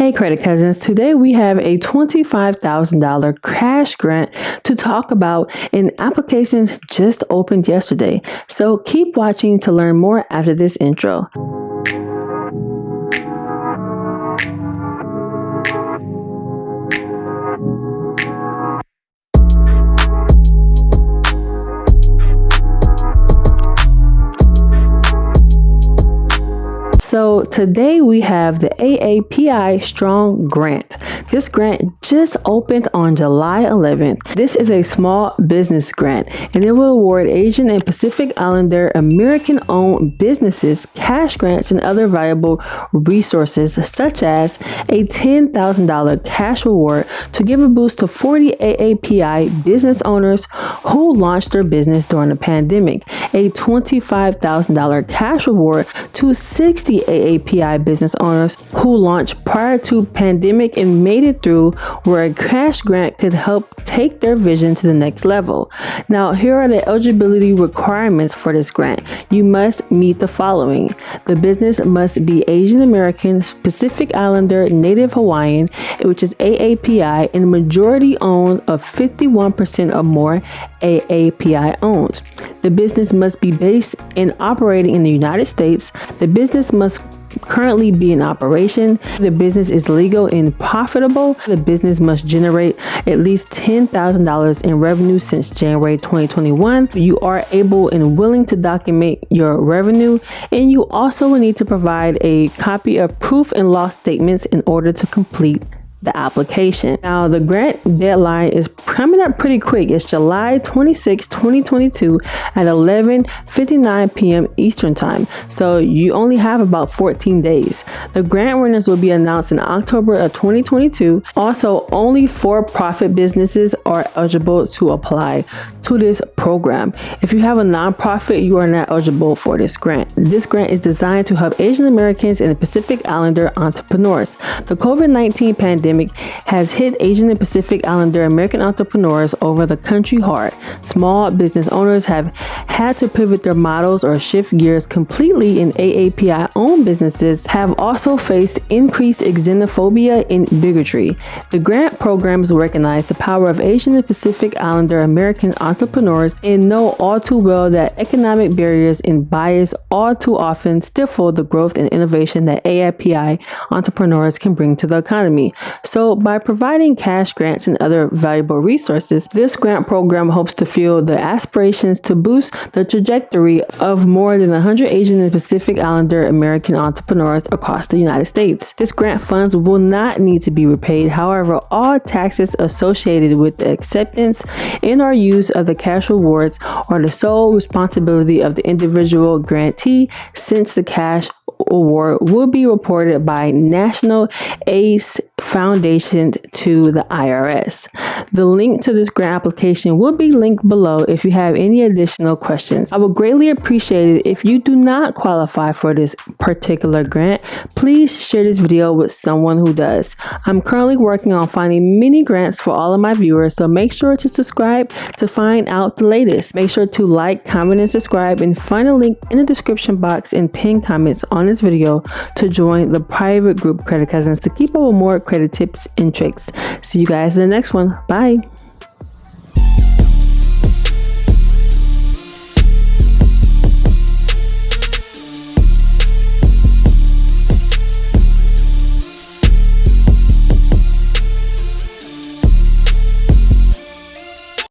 Hey Credit Cousins, today we have a $25,000 cash grant to talk about, and applications just opened yesterday. So keep watching to learn more after this intro. So today we have the AAPI-STRONG grant. This grant just opened on July 11th. This is a small business grant, and it will award Asian and Pacific Islander American-owned businesses cash grants and other valuable resources, such as a $10,000 cash reward to give a boost to 40 AAPI business owners who launched their business during the pandemic, a $25,000 cash reward to 60 AAPI business owners who launched prior to pandemic and made it through, where a cash grant could help take their vision to the next level. Now, here are the eligibility requirements for this grant. You must meet the following. The business must be Asian American, Pacific Islander, Native Hawaiian, which is AAPI, and majority owned of 51% or more AAPI owned. The business must be based and operating in the United States. The business must currently be in operation. The business is legal and profitable. The business must generate at least $10,000 in revenue since January 2021. You are able and willing to document your revenue, and you also will need to provide a copy of proof and loss statements in order to complete the application. Now, the grant deadline is coming up pretty quick. It's July 26, 2022 at 11:59 p.m. Eastern Time. So you only have about 14 days. The grant winners will be announced in October of 2022. Also, only for-profit businesses are eligible to apply to this program. If you have a nonprofit, you are not eligible for this grant. This grant is designed to help Asian Americans and Pacific Islander entrepreneurs. The COVID-19 pandemic has hit Asian and Pacific Islander American entrepreneurs over the country hard. Small business owners have had to pivot their models or shift gears completely, and AAPI-owned businesses have also faced increased xenophobia and bigotry. The grant programs recognize the power of Asian and Pacific Islander American entrepreneurs and know all too well that economic barriers and bias all too often stifle the growth and innovation that AAPI entrepreneurs can bring to the economy. So by providing cash grants and other valuable resources, this grant program hopes to fuel the aspirations to boost the trajectory of more than 100 Asian and Pacific Islander American entrepreneurs across the United States. This grant funds will not need to be repaid. However, all taxes associated with the acceptance and or use of the cash rewards are the sole responsibility of the individual grantee, since the cash award will be reported by National ACE Foundation to the IRS. The link to this grant application will be linked below if you have any additional questions. I would greatly appreciate it if you do not qualify for this particular grant. Please share this video with someone who does. I'm currently working on finding many grants for all of my viewers, so make sure to subscribe to find out the latest. Make sure to like, comment, and subscribe, and find a link in the description box and pin comments on this video to join the private group Credit Cousins to keep up with more credit tips and tricks. See you guys in the next one. Bye.